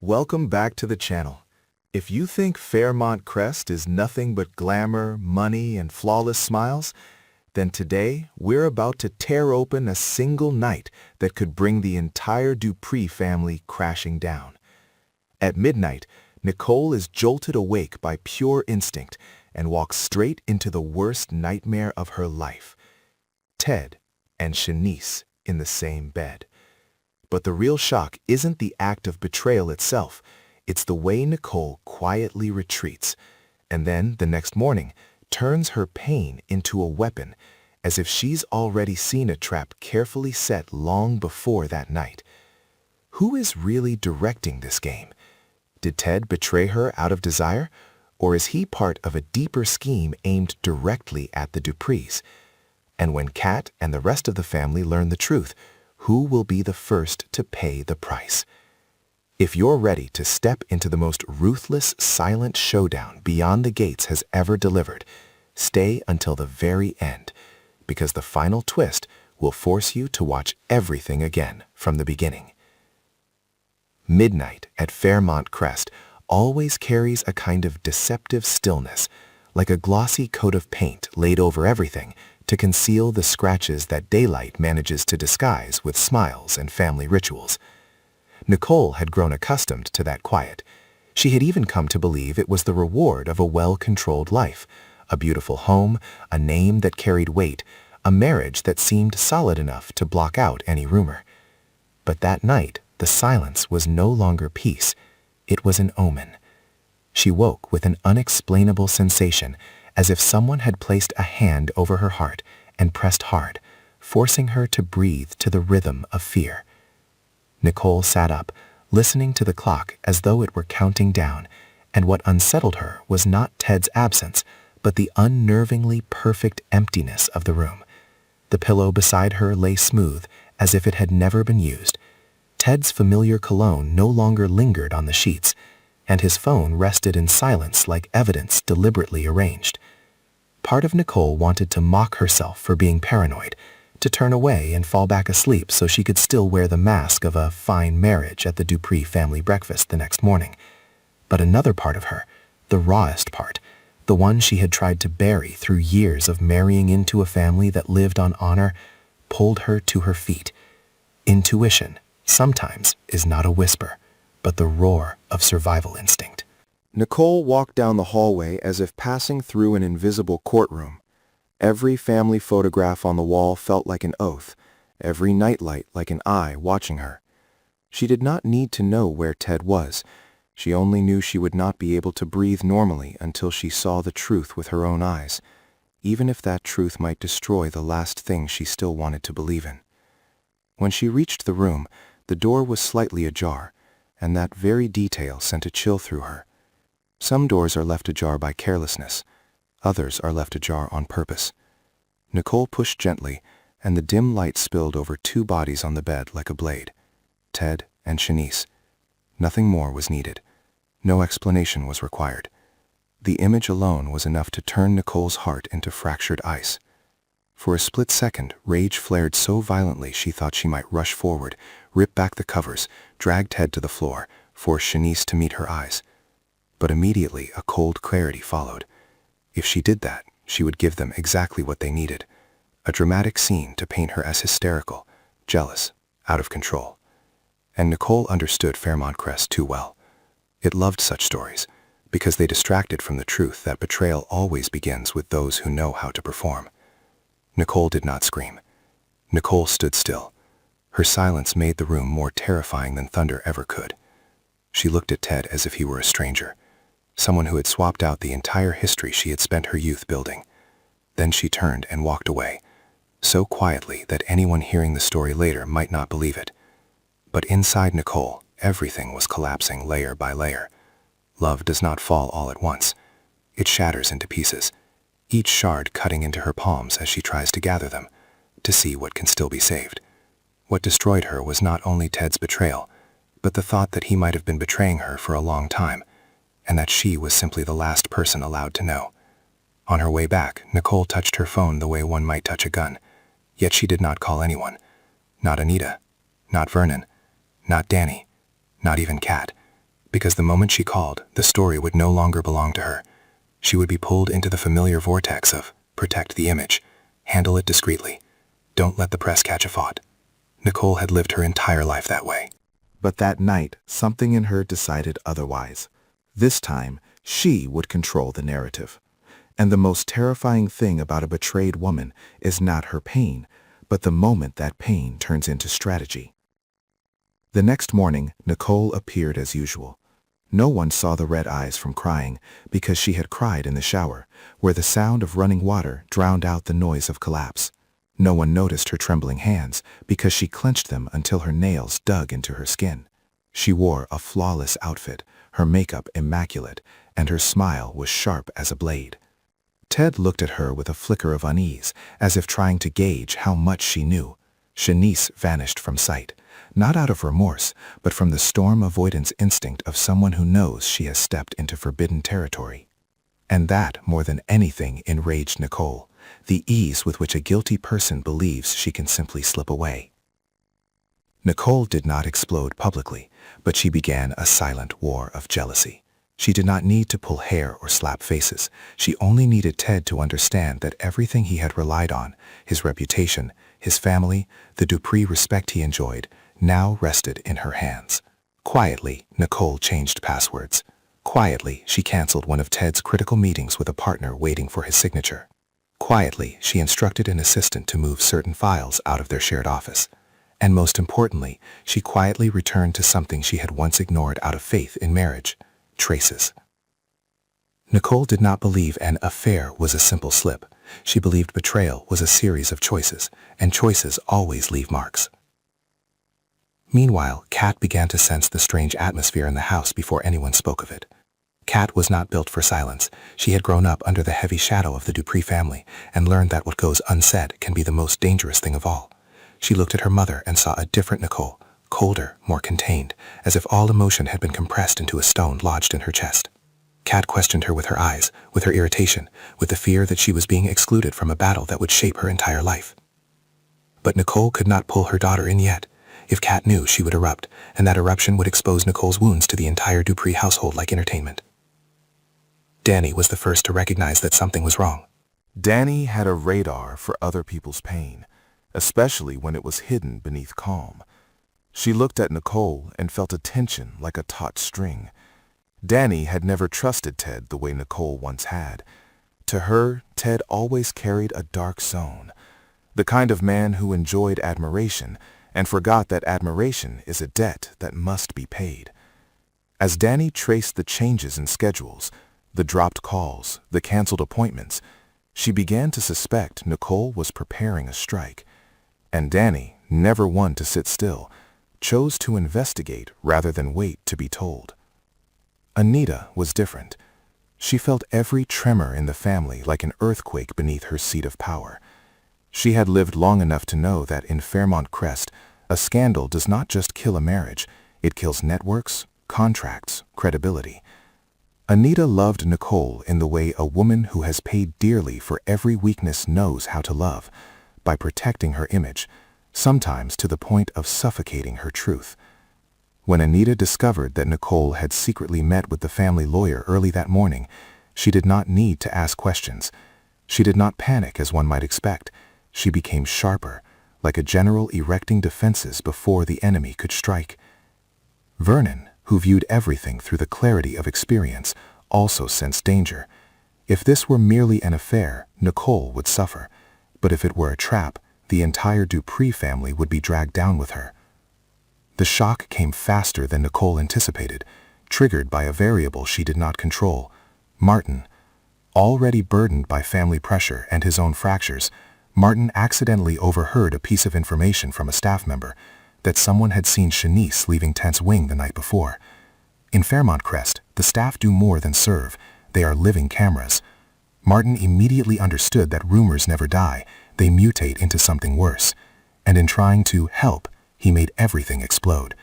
Welcome back to the channel. If you think Fairmont Crest is nothing but glamour, money, and flawless smiles, then today we're about to tear open a single night that could bring the entire Dupree family crashing down. At midnight, Nicole is jolted awake by pure instinct and walks straight into the worst nightmare of her life. Ted and Shanice in the same bed. But the real shock isn't the act of betrayal itself. It's the way Nicole quietly retreats, and then the next morning turns her pain into a weapon, as if she's already seen a trap carefully set long before that night. Who is really directing this game? Did Ted betray her out of desire, or is he part of a deeper scheme aimed directly at the Duprees? And when Kat and the rest of the family learn the truth, who will be the first to pay the price? If you're ready to step into the most ruthless, silent showdown Beyond the Gates has ever delivered, stay until the very end, because the final twist will force you to watch everything again from the beginning. Midnight at Fairmont Crest always carries a kind of deceptive stillness, like a glossy coat of paint laid over everything to conceal the scratches that daylight manages to disguise with smiles and family rituals. Nicole had grown accustomed to that quiet. She had even come to believe it was the reward of a well-controlled life, a beautiful home, a name that carried weight, a marriage that seemed solid enough to block out any rumor. But that night, the silence was no longer peace. It was an omen. She woke with an unexplainable sensation, as if someone had placed a hand over her heart and pressed hard, forcing her to breathe to the rhythm of fear. Nicole sat up, listening to the clock as though it were counting down, and what unsettled her was not Ted's absence, but the unnervingly perfect emptiness of the room. The pillow beside her lay smooth, as if it had never been used. Ted's familiar cologne no longer lingered on the sheets, and his phone rested in silence like evidence deliberately arranged. Part of Nicole wanted to mock herself for being paranoid, to turn away and fall back asleep so she could still wear the mask of a fine marriage at the Dupree family breakfast the next morning. But another part of her, the rawest part, the one she had tried to bury through years of marrying into a family that lived on honor, pulled her to her feet. Intuition, sometimes, is not a whisper, but the roar of survival instinct. Nicole walked down the hallway as if passing through an invisible courtroom. Every family photograph on the wall felt like an oath, every nightlight like an eye watching her. She did not need to know where Ted was. She only knew she would not be able to breathe normally until she saw the truth with her own eyes, even if that truth might destroy the last thing she still wanted to believe in. When she reached the room, the door was slightly ajar, and that very detail sent a chill through her. Some doors are left ajar by carelessness. Others are left ajar on purpose. Nicole pushed gently, and the dim light spilled over two bodies on the bed like a blade. Ted and Shanice. Nothing more was needed. No explanation was required. The image alone was enough to turn Nicole's heart into fractured ice. For a split second, rage flared so violently she thought she might rush forward, rip back the covers, drag Ted to the floor, force Shanice to meet her eyes. But immediately a cold clarity followed. If she did that, she would give them exactly what they needed. A dramatic scene to paint her as hysterical, jealous, out of control. And Nicole understood Fairmont Crest too well. It loved such stories, because they distracted from the truth that betrayal always begins with those who know how to perform. Nicole did not scream. Nicole stood still. Her silence made the room more terrifying than thunder ever could. She looked at Ted as if he were a stranger, someone who had swapped out the entire history she had spent her youth building. Then she turned and walked away, so quietly that anyone hearing the story later might not believe it. But inside Nicole, everything was collapsing layer by layer. Love does not fall all at once. It shatters into pieces, each shard cutting into her palms as she tries to gather them, to see what can still be saved. What destroyed her was not only Ted's betrayal, but the thought that he might have been betraying her for a long time, and that she was simply the last person allowed to know. On her way back, Nicole touched her phone the way one might touch a gun, yet she did not call anyone. Not Anita, not Vernon, not Danny, not even Kat. because the moment she called, the story would no longer belong to her. She would be pulled into the familiar vortex of protect the image, handle it discreetly, don't let the press catch a thought. Nicole had lived her entire life that way. But that night, something in her decided otherwise. This time, she would control the narrative. And the most terrifying thing about a betrayed woman is not her pain, but the moment that pain turns into strategy. The next morning, Nicole appeared as usual. No one saw the red eyes from crying because she had cried in the shower, where the sound of running water drowned out the noise of collapse. No one noticed her trembling hands because she clenched them until her nails dug into her skin. She wore a flawless outfit, her makeup immaculate, and her smile was sharp as a blade. Ted looked at her with a flicker of unease, as if trying to gauge how much she knew. Shanice vanished from sight, not out of remorse, but from the storm avoidance instinct of someone who knows she has stepped into forbidden territory. And that, more than anything, enraged Nicole, the ease with which a guilty person believes she can simply slip away. Nicole did not explode publicly, but she began a silent war of jealousy. She did not need to pull hair or slap faces. She only needed Ted to understand that everything he had relied on, his reputation, his family, the Dupree respect he enjoyed, now rested in her hands. Quietly, Nicole changed passwords. Quietly, she canceled one of Ted's critical meetings with a partner waiting for his signature. Quietly, she instructed an assistant to move certain files out of their shared office. And most importantly, she quietly returned to something she had once ignored out of faith in marriage: traces. Nicole did not believe an affair was a simple slip. She believed betrayal was a series of choices, and choices always leave marks. Meanwhile, Kat began to sense the strange atmosphere in the house before anyone spoke of it. Kat was not built for silence. She had grown up under the heavy shadow of the Dupree family and learned that what goes unsaid can be the most dangerous thing of all. She looked at her mother and saw a different Nicole, colder, more contained, as if all emotion had been compressed into a stone lodged in her chest. Kat questioned her with her eyes, with her irritation, with the fear that she was being excluded from a battle that would shape her entire life. But Nicole could not pull her daughter in yet. If Kat knew, she would erupt, and that eruption would expose Nicole's wounds to the entire Dupree household like entertainment. Danny was the first to recognize that something was wrong. Danny had a radar for other people's pain, especially when it was hidden beneath calm. She looked at Nicole and felt a tension like a taut string. Danny had never trusted Ted the way Nicole once had. To her, Ted always carried a dark zone, the kind of man who enjoyed admiration and forgot that admiration is a debt that must be paid. As Danny traced the changes in schedules, the dropped calls, the canceled appointments, she began to suspect Nicole was preparing a strike. And Danny, never one to sit still, chose to investigate rather than wait to be told. Anita was different. She felt every tremor in the family like an earthquake beneath her seat of power. She had lived long enough to know that in Fairmont Crest, a scandal does not just kill a marriage, it kills networks, contracts, credibility. Anita loved Nicole in the way a woman who has paid dearly for every weakness knows how to love, by protecting her image, sometimes to the point of suffocating her truth. When Anita discovered that Nicole had secretly met with the family lawyer early that morning, she did not need to ask questions. She did not panic as one might expect. She became sharper, like a general erecting defenses before the enemy could strike. Vernon, who viewed everything through the clarity of experience, also sensed danger. If this were merely an affair, Nicole would suffer. But if it were a trap, the entire Dupree family would be dragged down with her. The shock came faster than Nicole anticipated, triggered by a variable she did not control: Martin. Already burdened by family pressure and his own fractures, Martin accidentally overheard a piece of information from a staff member that someone had seen Shanice leaving Tent's wing the night before. In Fairmont Crest, the staff do more than serve. They are living cameras. Martin immediately understood that rumors never die, they mutate into something worse. And in trying to help, he made everything explode.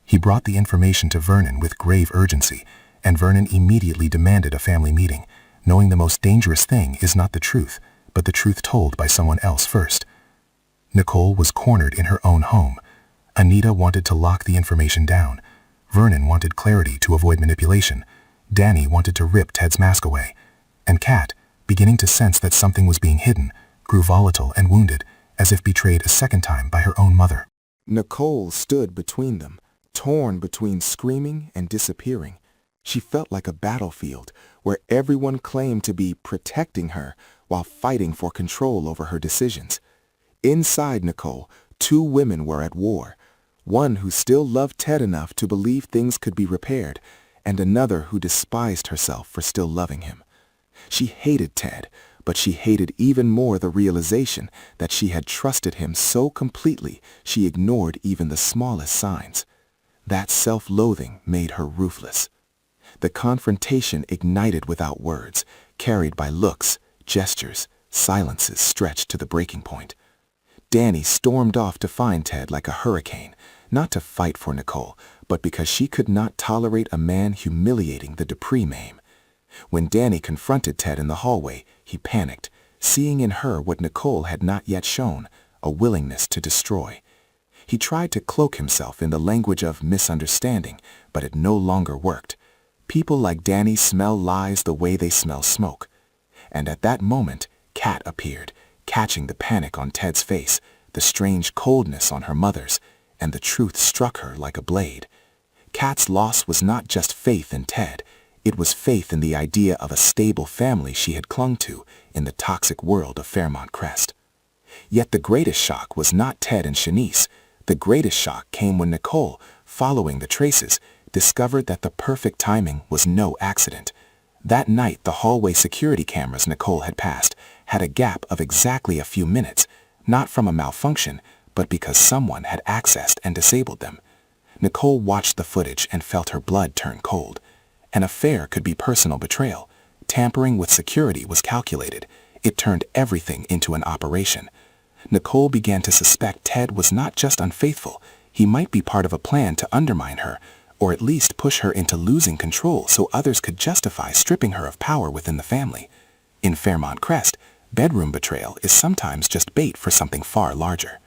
He brought the information to Vernon with grave urgency, and Vernon immediately demanded a family meeting, knowing the most dangerous thing is not the truth, but the truth told by someone else first. Nicole was cornered in her own home. Anita wanted to lock the information down. Vernon wanted clarity to avoid manipulation. Danny wanted to rip Ted's mask away. And Kat, beginning to sense that something was being hidden, grew volatile and wounded, as if betrayed a second time by her own mother. Nicole stood between them, torn between screaming and disappearing. She felt like a battlefield where everyone claimed to be protecting her while fighting for control over her decisions. Inside Nicole, two women were at war, one who still loved Ted enough to believe things could be repaired, and another who despised herself for still loving him. She hated Ted, but she hated even more the realization that she had trusted him so completely she ignored even the smallest signs. That self-loathing made her ruthless. The confrontation ignited without words, carried by looks, gestures, silences stretched to the breaking point. Danny stormed off to find Ted like a hurricane, not to fight for Nicole, but because she could not tolerate a man humiliating the Dupree name. When Danny confronted Ted in the hallway, he panicked, seeing in her what Nicole had not yet shown, a willingness to destroy. He tried to cloak himself in the language of misunderstanding, but it no longer worked. People like Danny smell lies the way they smell smoke. And at that moment, Kat appeared, catching the panic on Ted's face, the strange coldness on her mother's, and the truth struck her like a blade. Kat's loss was not just faith in Ted. It was faith in the idea of a stable family she had clung to in the toxic world of Fairmont Crest. Yet the greatest shock was not Ted and Shanice. The greatest shock came when Nicole, following the traces, discovered that the perfect timing was no accident. That night, the hallway security cameras Nicole had passed had a gap of exactly a few minutes, not from a malfunction, but because someone had accessed and disabled them. Nicole watched the footage and felt her blood turn cold. An affair could be personal betrayal. Tampering with security was calculated. It turned everything into an operation. Nicole began to suspect Ted was not just unfaithful. He might be part of a plan to undermine her, or at least push her into losing control so others could justify stripping her of power within the family. In Fairmont Crest, bedroom betrayal is sometimes just bait for something far larger.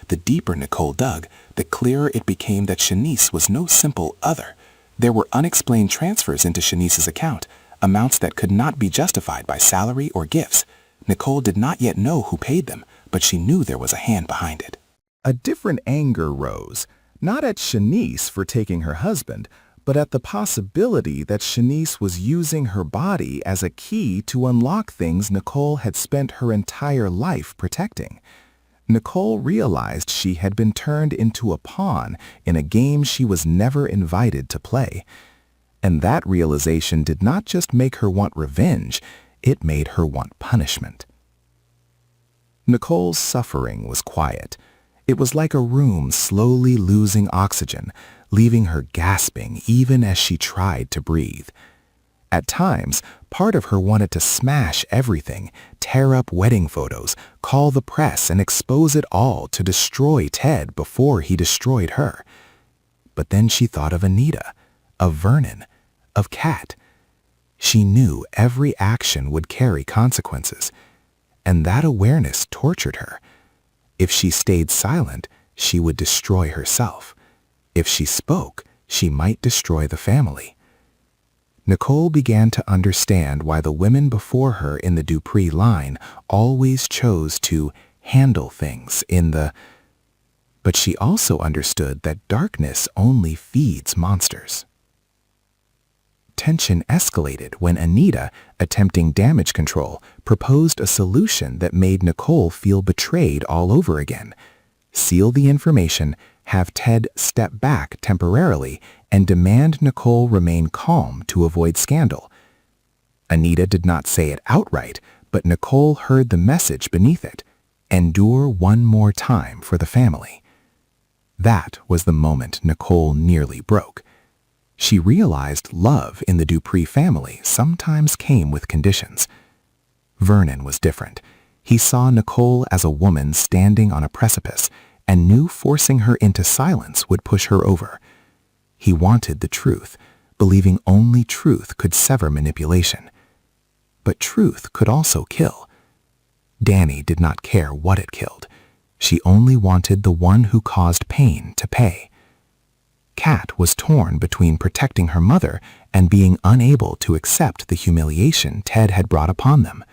The deeper Nicole dug, the clearer it became that Shanice was no simple other. There were unexplained transfers into Shanice's account, amounts that could not be justified by salary or gifts. Nicole did not yet know who paid them, but she knew there was a hand behind it. A different anger rose, not at Shanice for taking her husband, but at the possibility that Shanice was using her body as a key to unlock things Nicole had spent her entire life protecting. Nicole realized she had been turned into a pawn in a game she was never invited to play. And that realization did not just make her want revenge, it made her want punishment. Nicole's suffering was quiet. It was like a room slowly losing oxygen, leaving her gasping even as she tried to breathe. At times, part of her wanted to smash everything, tear up wedding photos, call the press and expose it all to destroy Ted before he destroyed her. But then she thought of Anita, of Vernon, of Kat. She knew every action would carry consequences, and that awareness tortured her. If she stayed silent, she would destroy herself. If she spoke, she might destroy the family. Nicole began to understand why the women before her in the Dupree line always chose to handle things but she also understood that darkness only feeds monsters. Tension escalated when Anita, attempting damage control, proposed a solution that made Nicole feel betrayed all over again. Seal the information, have Ted step back temporarily, and demand Nicole remain calm to avoid scandal. Anita did not say it outright, but Nicole heard the message beneath it. Endure one more time for the family. That was the moment Nicole nearly broke. She realized love in the Dupree family sometimes came with conditions. Vernon was different. He saw Nicole as a woman standing on a precipice and knew forcing her into silence would push her over. He wanted the truth, believing only truth could sever manipulation. But truth could also kill. Danny did not care what it killed. She only wanted the one who caused pain to pay. Kat was torn between protecting her mother and being unable to accept the humiliation Ted had brought upon them.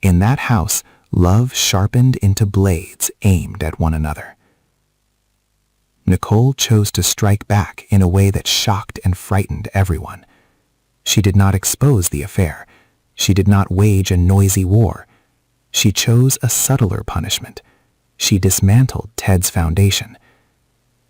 In that house, love sharpened into blades aimed at one another. Nicole chose to strike back in a way that shocked and frightened everyone. She did not expose the affair. She did not wage a noisy war. She chose a subtler punishment. She dismantled Ted's foundation.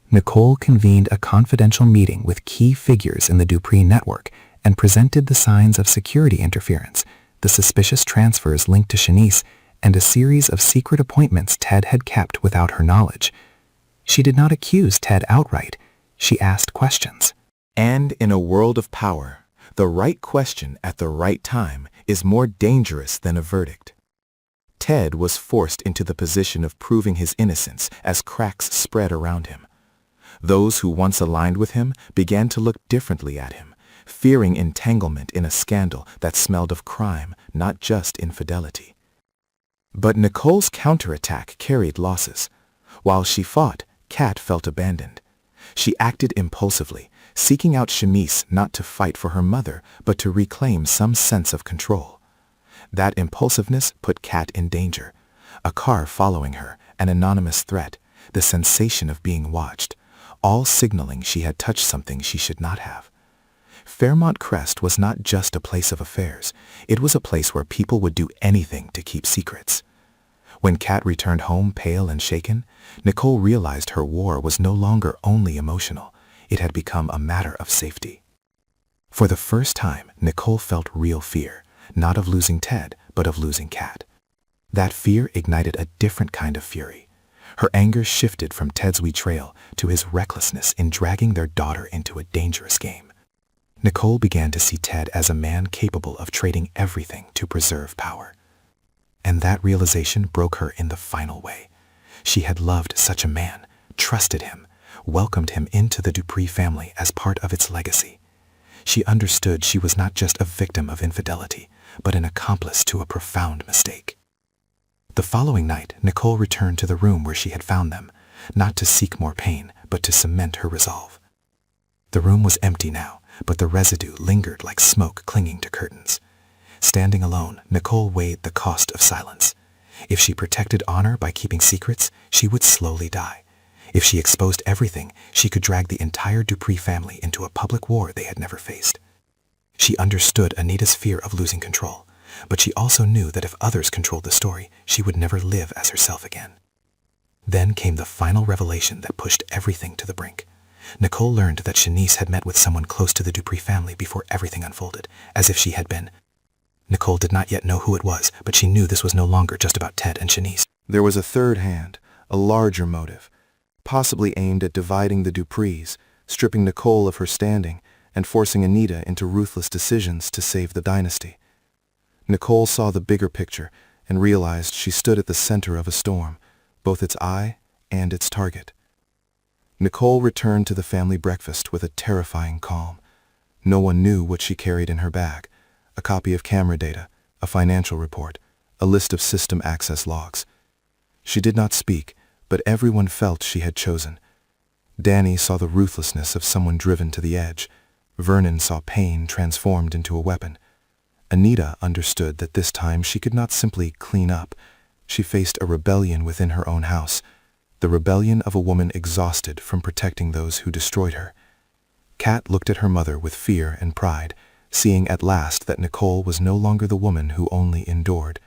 Nicole convened a confidential meeting with key figures in the Dupree network and presented the signs of security interference, the suspicious transfers linked to Shanice, and a series of secret appointments Ted had kept without her knowledge. She did not accuse Ted outright. She asked questions. And in a world of power, the right question at the right time is more dangerous than a verdict. Ted was forced into the position of proving his innocence as cracks spread around him. Those who once aligned with him began to look differently at him, fearing entanglement in a scandal that smelled of crime, not just infidelity. But Nicole's counterattack carried losses. While she fought, Kat felt abandoned. She acted impulsively, seeking out Shanice not to fight for her mother, but to reclaim some sense of control. That impulsiveness put Kat in danger. A car following her, an anonymous threat, the sensation of being watched, all signaling she had touched something she should not have. Fairmont Crest was not just a place of affairs. It was a place where people would do anything to keep secrets. When Kat returned home pale and shaken, Nicole realized her war was no longer only emotional. It had become a matter of safety. For the first time, Nicole felt real fear, not of losing Ted, but of losing Kat. That fear ignited a different kind of fury. Her anger shifted from Ted's betrayal to his recklessness in dragging their daughter into a dangerous game. Nicole began to see Ted as a man capable of trading everything to preserve power. And that realization broke her in the final way. She had loved such a man, trusted him, welcomed him into the Dupree family as part of its legacy. She understood she was not just a victim of infidelity, but an accomplice to a profound mistake. The following night, Nicole returned to the room where she had found them, not to seek more pain, but to cement her resolve. The room was empty now, but the residue lingered like smoke clinging to curtains. Standing alone, Nicole weighed the cost of silence. If she protected honor by keeping secrets, she would slowly die. If she exposed everything, she could drag the entire Dupree family into a public war they had never faced. She understood Anita's fear of losing control, but she also knew that if others controlled the story, she would never live as herself again. Then came the final revelation that pushed everything to the brink. Nicole learned that Shanice had met with someone close to the Dupree family before everything unfolded, as if she had been. Nicole did not yet know who it was, but she knew this was no longer just about Ted and Shanice. There was a third hand, a larger motive, possibly aimed at dividing the Duprees, stripping Nicole of her standing, and forcing Anita into ruthless decisions to save the dynasty. Nicole saw the bigger picture and realized she stood at the center of a storm, both its eye and its target. Nicole returned to the family breakfast with a terrifying calm. No one knew what she carried in her bag: a copy of camera data, a financial report, a list of system access logs. She did not speak, but everyone felt she had chosen. Danny saw the ruthlessness of someone driven to the edge. Vernon saw pain transformed into a weapon. Anita understood that this time she could not simply clean up. She faced a rebellion within her own house, the rebellion of a woman exhausted from protecting those who destroyed her. Kat looked at her mother with fear and pride, seeing at last that Nicole was no longer the woman who only endured.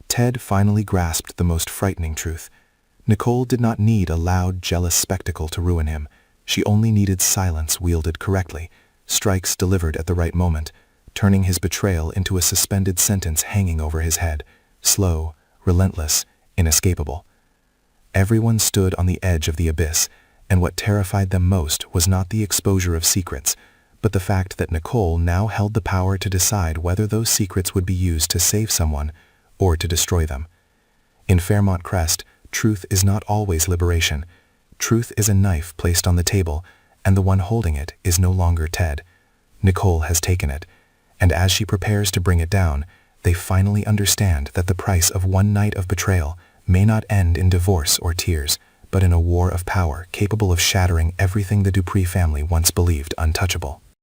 Ted finally grasped the most frightening truth. Nicole did not need a loud, jealous spectacle to ruin him. She only needed silence wielded correctly, strikes delivered at the right moment, turning his betrayal into a suspended sentence hanging over his head, slow, relentless, inescapable. Everyone stood on the edge of the abyss, and what terrified them most was not the exposure of secrets, but the fact that Nicole now held the power to decide whether those secrets would be used to save someone or to destroy them. In Fairmont Crest, truth is not always liberation. Truth is a knife placed on the table, and the one holding it is no longer Ted. Nicole has taken it, and as she prepares to bring it down, they finally understand that the price of one night of betrayal may not end in divorce or tears, but in a war of power capable of shattering everything the Dupree family once believed untouchable.